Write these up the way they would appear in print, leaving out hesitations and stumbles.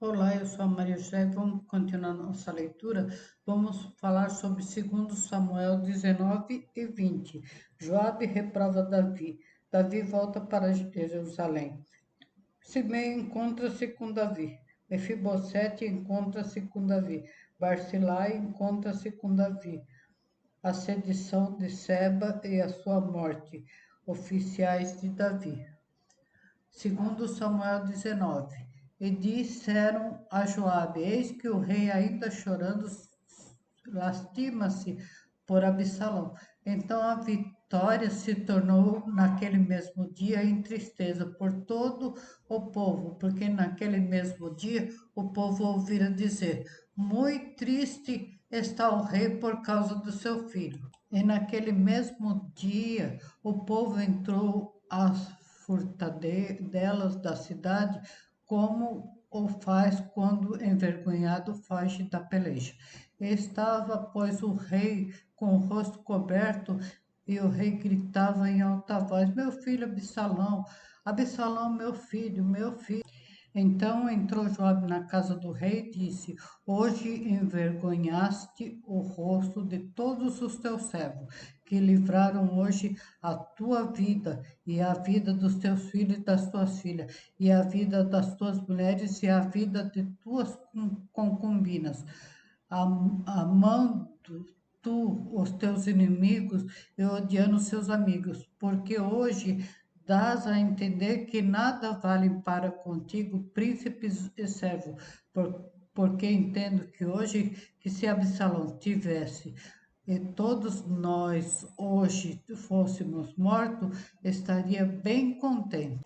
Olá, eu sou a Maria José. Vamos continuar nossa leitura. Vamos falar sobre 2 Samuel 19 e 20. Joabe reprova Davi. Davi volta para Jerusalém. Simei encontra-se com Davi. Mefibosete encontra-se com Davi. Barzilai encontra-se com Davi. A sedição de Seba e a sua morte. Oficiais de Davi. Segundo Samuel 19. E disseram a Joabe: Eis que o rei, ainda chorando, lastima-se por Absalão. Então a vitória se tornou naquele mesmo dia em tristeza por todo o povo, porque naquele mesmo dia o povo ouvira dizer: muito triste está o rei por causa do seu filho. E naquele mesmo dia o povo entrou às furtadelas da cidade, como o faz quando envergonhado foge da peleja. Estava, pois, o rei com o rosto coberto, e o rei gritava em alta voz: Meu filho Absalão, Absalão, meu filho, meu filho. Então entrou Joabe na casa do rei e disse: Hoje envergonhaste o rosto de todos os teus servos, que livraram hoje a tua vida e a vida dos teus filhos e das tuas filhas, e a vida das tuas mulheres e a vida de tuas concubinas, amando tu os teus inimigos e odiando os seus amigos, porque hoje dás a entender que nada vale para contigo príncipes e servos, porque entendo que hoje, que se Absalão tivesse e todos nós hoje fôssemos mortos, estaria bem contente.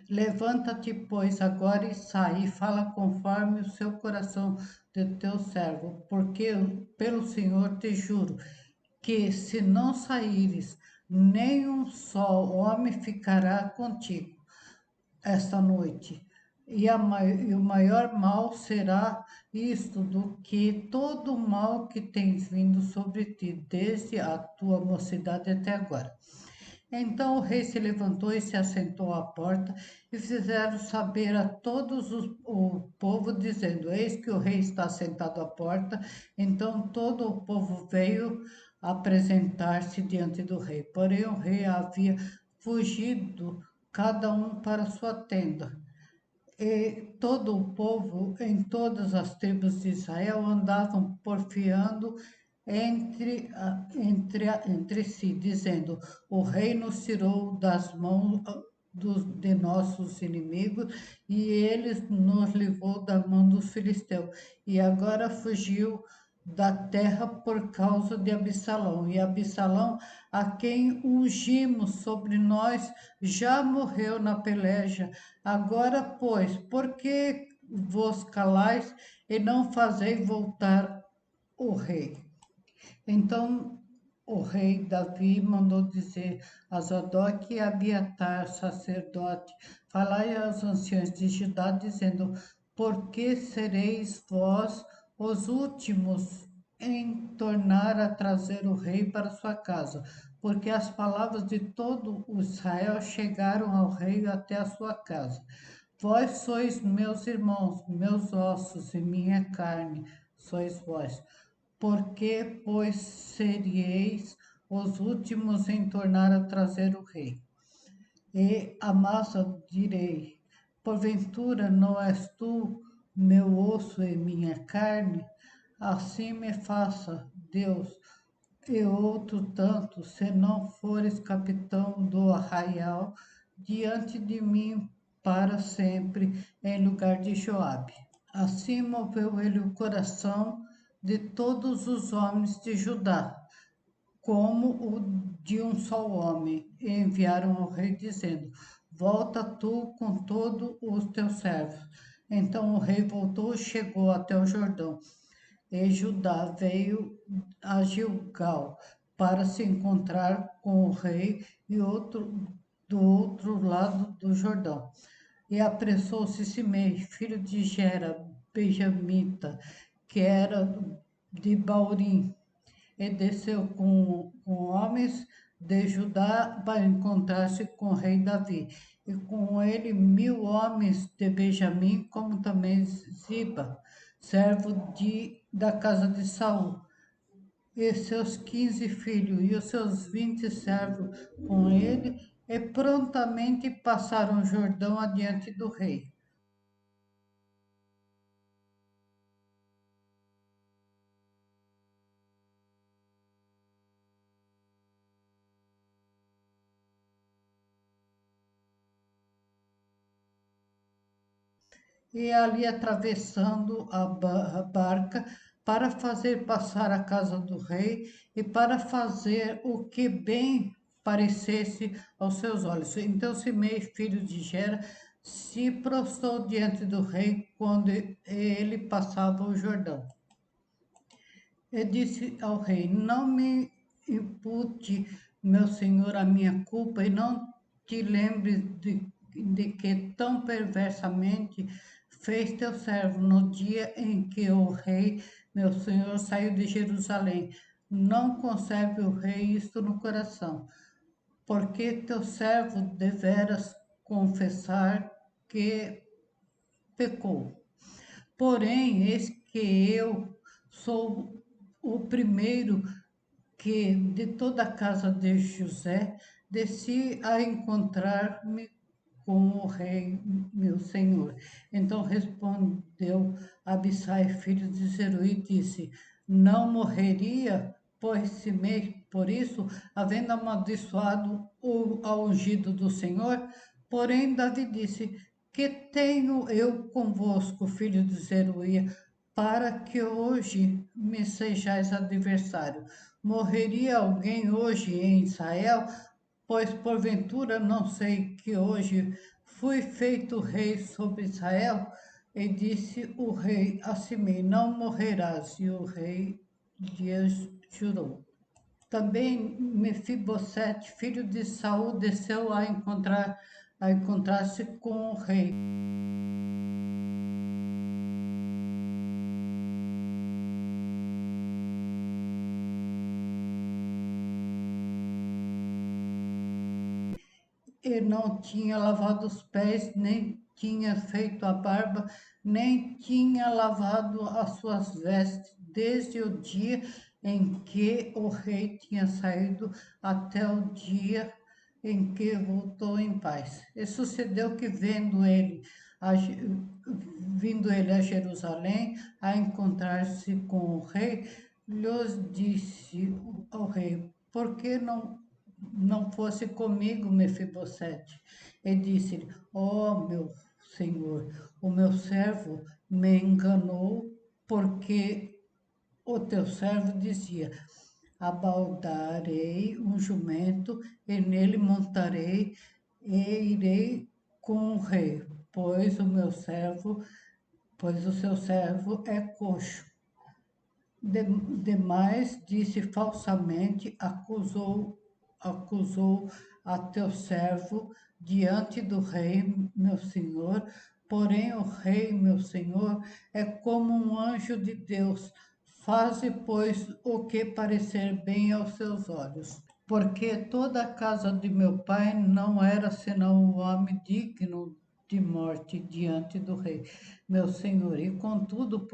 Levanta-te, pois, agora e sai, e fala conforme o seu coração de teu servo, porque pelo Senhor te juro que se não saíres, nem um só homem ficará contigo esta noite. E o maior mal será isto do que todo o mal que tens vindo sobre ti, desde a tua mocidade até agora. Então o rei se levantou e se assentou à porta, e fizeram saber a todos o povo, dizendo: Eis que o rei está sentado à porta. Então todo o povo veio apresentar-se diante do rei. Porém o rei havia fugido, cada um para sua tenda. E todo o povo, em todas as tribos de Israel, andavam porfiando entre si, dizendo: O rei nos tirou das mãos de nossos inimigos, e eles nos livrou da mão dos filisteus. E agora fugiu da terra por causa de Absalão. E Absalão, a quem ungimos sobre nós, já morreu na peleja. Agora, pois, por que vos calais e não fazeis voltar o rei? Então o rei Davi mandou dizer a Zadok e a Abiatar, sacerdote: Falai aos anciãos de Judá, dizendo: Por que sereis vós os últimos em tornar a trazer o rei para sua casa? Porque as palavras de todo o Israel chegaram ao rei até a sua casa. Vós sois meus irmãos, meus ossos e minha carne, sois vós. Porque, pois, seríeis os últimos em tornar a trazer o rei? E a massa direi: Porventura não és tu meu osso e minha carne? Assim me faça, Deus, e outro tanto, se não fores capitão do arraial, diante de mim para sempre, em lugar de Joabe. Assim moveu ele o coração de todos os homens de Judá, como o de um só homem, e enviaram ao rei, dizendo: Volta tu com todos os teus servos. Então o rei voltou e chegou até o Jordão. E Judá veio a Gilgal para se encontrar com o rei e do outro lado do Jordão. E apressou-se Simei, filho de Gera, benjamita, que era de Baurim, e desceu com homens de Judá para encontrar-se com o rei Davi. e com ele 1000 homens de Benjamim, como também Ziba, servo da casa de Saul, e seus 15 filhos e os seus 20 servos com ele, e prontamente passaram o Jordão adiante do rei. E ali atravessando a barca para fazer passar a casa do rei e para fazer o que bem parecesse aos seus olhos. Então Simei, filho de Gera, se prostrou diante do rei quando ele passava o Jordão. E disse ao rei: Não me impute, meu senhor, a minha culpa, e não te lembres de que tão perversamente fez teu servo no dia em que o rei, meu senhor, saiu de Jerusalém. Não conserve o rei isto no coração, porque teu servo deveras confessar que pecou. Porém, eis que eu sou o primeiro que de toda a casa de José desci a encontrar-me com o rei, meu senhor. Então respondeu Abissai, filho de Zeruí, e disse: Não morreria, pois Simei, por isso, havendo amaldiçoado o ao ungido do Senhor. Porém, Davi disse: Que tenho eu convosco, filho de Zeruia, para que hoje me sejais adversário? Morreria alguém hoje em Israel? Pois porventura não sei que hoje fui feito rei sobre Israel? E disse o rei a Simei: Não morrerás. E o rei lhe jurou. Também Mefibosete, filho de Saul, desceu a encontrar-se com o rei. E não tinha lavado os pés, nem tinha feito a barba, nem tinha lavado as suas vestes, desde o dia em que o rei tinha saído até o dia em que voltou em paz. E sucedeu que, vindo ele a Jerusalém, a encontrar-se com o rei, lhes disse ao rei: Por que não fosse comigo, Mefibosete? E disse-lhe: Meu senhor, o meu servo me enganou, porque o teu servo dizia: Abaldarei um jumento, e nele montarei, e irei com o rei, pois o seu servo é coxo. Demais, disse falsamente, acusou a teu servo diante do rei, meu senhor. Porém, o rei, meu senhor, é como um anjo de Deus. Faze, pois, o que parecer bem aos seus olhos. Porque toda a casa de meu pai não era senão um homem digno de morte diante do rei, meu senhor. E contudo,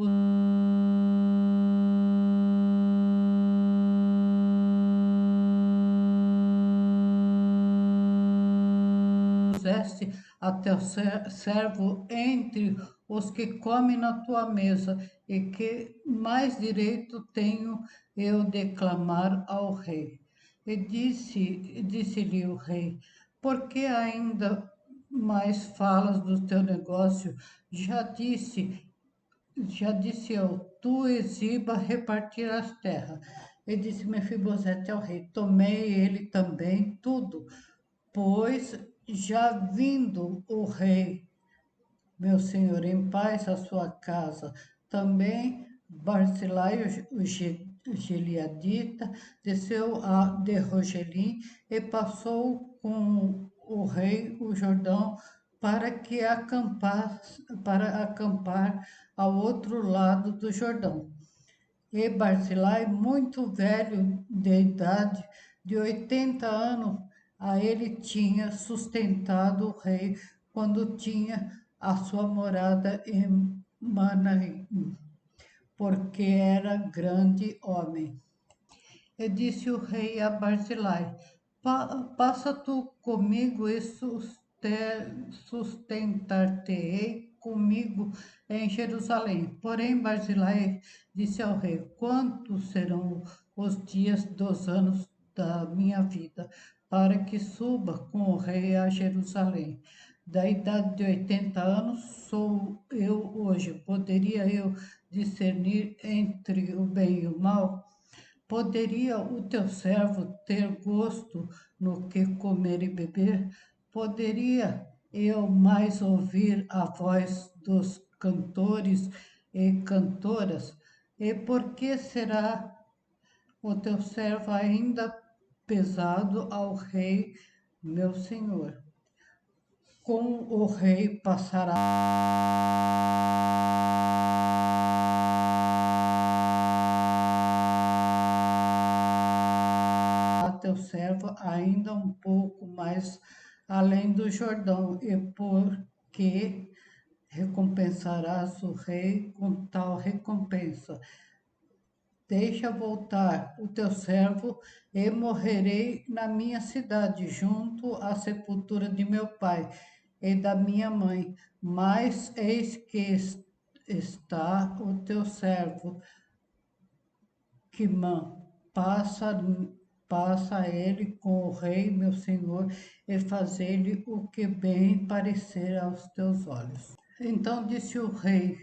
puseste a teu servo entre os que comem na tua mesa, e que mais direito tenho eu de clamar ao rei? E disse-lhe o rei: Por que ainda mais falas do teu negócio? Já disse, já disse eu, tu e Ziba repartir as terras. E disse Mefibosete ao rei: Tomei ele também tudo, pois já vindo o rei, meu senhor, em paz à sua casa, também Barzilai, o Gileadita, desceu de Rogelim e passou com o rei o Jordão para acampar ao outro lado do Jordão. E Barzilai, muito velho de idade, de 80 anos, a ele tinha sustentado o rei quando tinha a sua morada em Manaim, porque era grande homem. E disse o rei a Barzilai: Passa tu comigo e sustentar-te-ei comigo em Jerusalém. Porém, Barzilai disse ao rei: Quantos serão os dias dos anos da minha vida, para que suba com o rei a Jerusalém? Da idade de 80 anos sou eu hoje. Poderia eu discernir entre o bem e o mal? Poderia o teu servo ter gosto no que comer e beber? Poderia eu mais ouvir a voz dos cantores e cantoras? E por que será o teu servo ainda pesado ao rei, meu senhor? Com o rei passará teu servo ainda um pouco mais além do Jordão, e porque recompensarás o rei com tal recompensa. Deixa voltar o teu servo e morrerei na minha cidade, junto à sepultura de meu pai e da minha mãe. Mas eis que está o teu servo, Quimã, passa ele com o rei, meu senhor, e faz-lhe o que bem parecer aos teus olhos. Então disse o rei: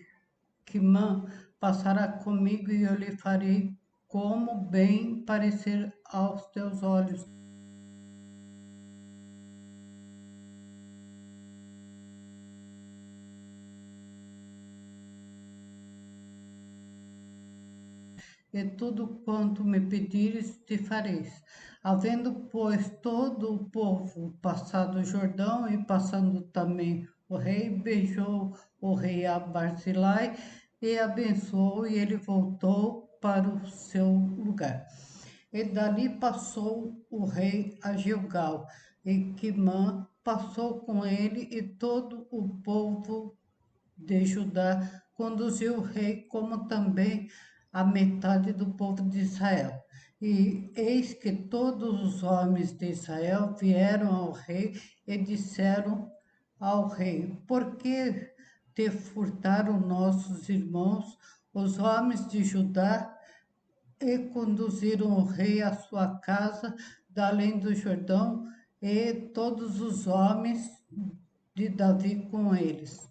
Quimã passará comigo e eu lhe farei como bem parecer aos teus olhos. E tudo quanto me pedires te fareis. Havendo, pois, todo o povo passado o Jordão e passando também o rei, beijou o rei a Barzilai e abençoou, e ele voltou para o seu lugar. E dali passou o rei a Gilgal, e Quimã passou com ele, e todo o povo de Judá conduziu o rei, como também a metade do povo de Israel. E eis que todos os homens de Israel vieram ao rei e disseram ao rei: Por que te furtaram nossos irmãos, os homens de Judá, e conduziram o rei à sua casa da além do Jordão, e todos os homens de Davi com eles?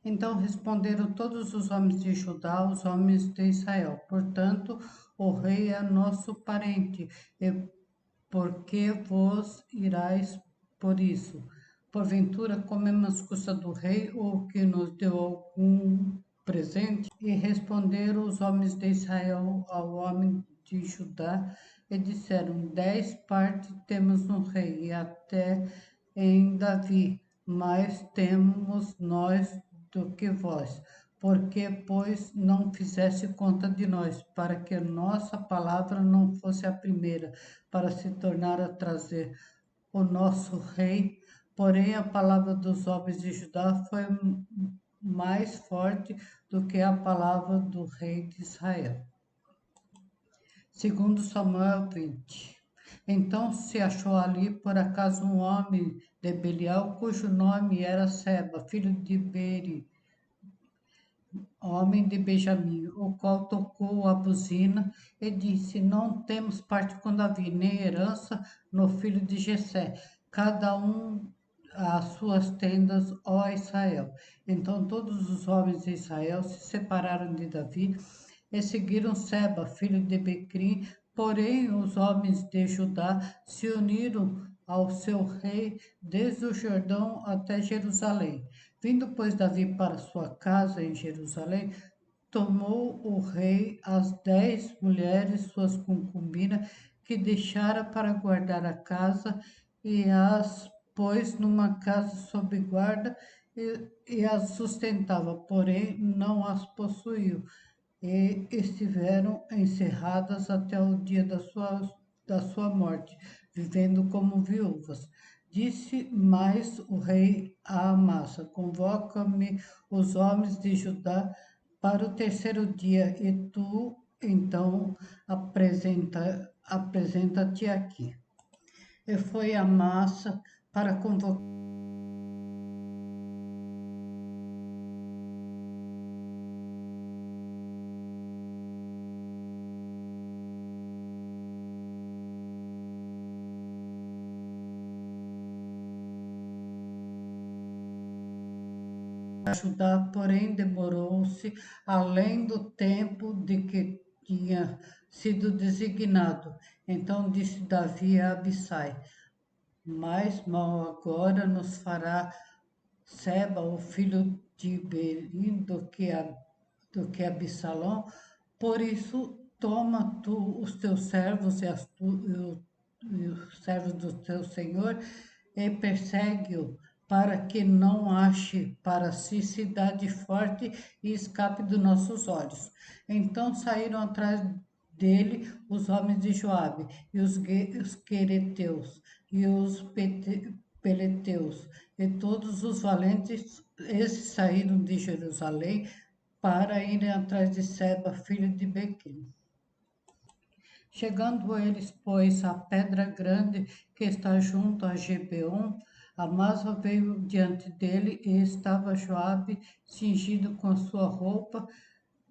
Então responderam todos os homens de Judá, os homens de Israel: Portanto, o rei é nosso parente, e por que vos irais por isso? Porventura comemos custa do rei, ou que nos deu algum presente? E responderam os homens de Israel ao homem de Judá e disseram: 10 partes temos no rei, e até em Davi, mais temos nós do que vós. Porque, pois, não fizesse conta de nós, para que nossa palavra não fosse a primeira, para se tornar a trazer o nosso rei? Porém, a palavra dos homens de Judá foi mais forte do que a palavra do rei de Israel. Segundo Samuel 20. Então se achou ali por acaso um homem de Belial, cujo nome era Seba, filho de Beri, homem de Benjamim, o qual tocou a buzina e disse: Não temos parte com Davi, nem herança no filho de Jessé, cada um às suas tendas, ó Israel. Então todos os homens de Israel se separaram de Davi e seguiram Seba, filho de Becrim. Porém os homens de Judá se uniram ao seu rei desde o Jordão até Jerusalém. Vindo, pois, Davi para sua casa em Jerusalém, tomou o rei as 10 mulheres, suas concubinas, que deixara para guardar a casa, e as pôs numa casa sob guarda, e as sustentava, porém não as possuiu, e estiveram encerradas até o dia da sua morte. vivendo como viúvas. Disse mais o rei a Amasa: convoca-me os homens de Judá para o terceiro dia, e tu então apresenta-te aqui. E foi Amasa para convocar Judá, porém demorou-se além do tempo de que tinha sido designado. Então disse Davi a Abissai: mais mal agora nos fará Seba, o filho de Berim, do que Absalão. Por isso, toma tu os teus servos e os servos do teu senhor e persegue-o, para que não ache para si cidade forte e escape dos nossos olhos. Então saíram atrás dele os homens de Joabe e os quereteus e os peleteus e todos os valentes. Esses saíram de Jerusalém para irem atrás de Seba, filho de Bequim. Chegando eles, pois, à pedra grande que está junto a Gibeon, Amasa veio diante dele e estava Joabe cingido com a sua roupa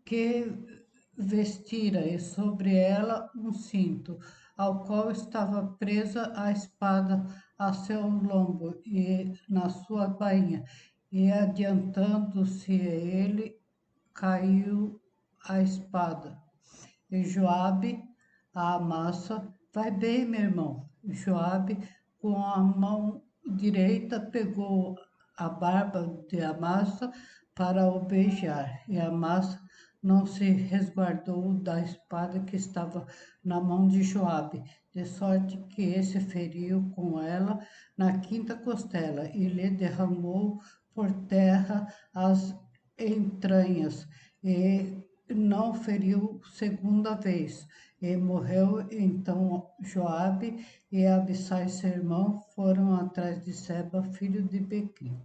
que vestira e sobre ela um cinto, ao qual estava presa a espada a seu lombo e na sua bainha. E adiantando-se ele, caiu a espada. E Joabe a Amasa: vai bem, meu irmão. Joabe, com a mão direita, pegou a barba de Amasa para o beijar, e Amasa não se resguardou da espada que estava na mão de Joabe, de sorte que esse feriu com ela na quinta costela e lhe derramou por terra as entranhas, e não feriu segunda vez. E morreu então Joabe, e Abissai seu irmão foram atrás de Seba, filho de Bequim.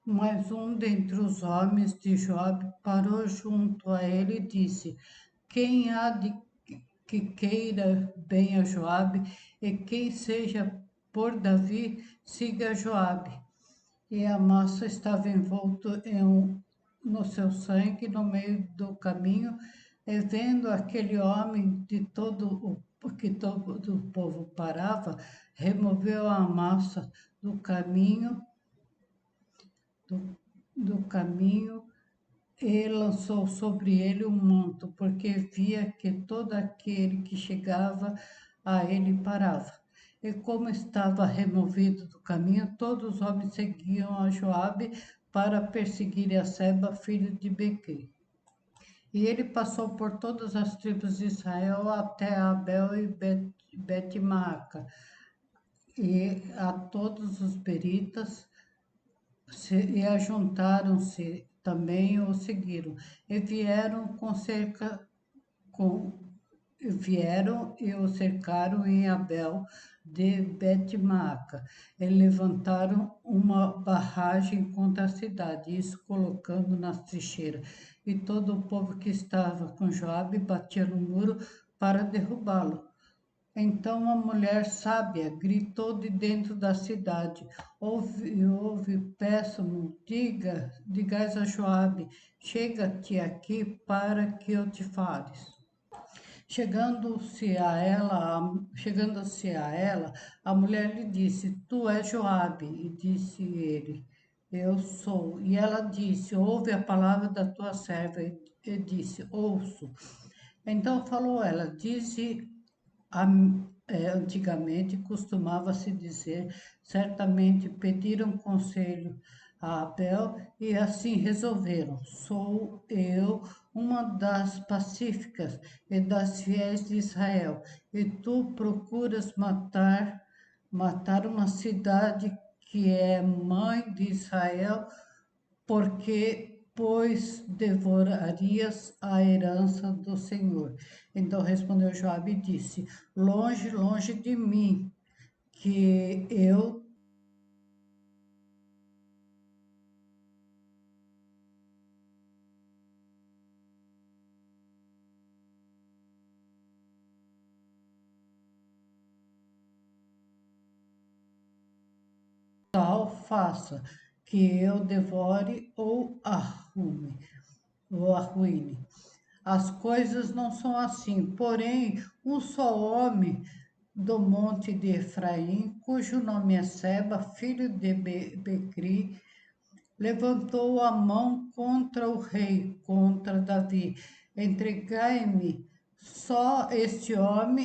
Mas um dentre os homens de Joabe parou junto a ele e disse: quem há de que queira bem a Joabe, e quem seja por Davi, siga Joabe. E a massa estava envolto no seu sangue no meio do caminho, e vendo aquele homem de todo que todo o povo parava, removeu a massa do caminho, do caminho, e lançou sobre ele um manto, porque via que todo aquele que chegava a ele parava. E como estava removido do caminho, todos os homens seguiam a Joabe para perseguir a Seba, filho de Bequim. E ele passou por todas as tribos de Israel até Abel e Bet-Maaca, e a todos os beritas e ajuntaram-se também o seguiram, e com, vieram e o cercaram em Abel de Bet-Maaca, e levantaram uma barragem contra a cidade, isso colocando nas trincheiras. E todo o povo que estava com Joabe batia no muro para derrubá-lo. Então a mulher sábia gritou de dentro da cidade: ouve, ouve, peço-me, digais a Joabe, chega-te aqui para que eu te fales. Chegando-se a ela, a mulher lhe disse: tu és Joabe. E disse ele: eu sou. E ela disse: ouve a palavra da tua serva. E disse: ouço. Então falou ela: dize antigamente costumava-se dizer, certamente pediram conselho a Abel e assim resolveram. Sou eu uma das pacíficas e das fiéis de Israel, e tu procuras matar uma cidade que é mãe de Israel, porque pois devorarias a herança do Senhor. Então respondeu Joabe e disse: Longe, longe de mim, que eu tal faça, que eu devore ou arruine. As coisas não são assim, porém, um só homem do monte de Efraim, cujo nome é Seba, filho de Becri, levantou a mão contra o rei, contra Davi. Entregai-me só este homem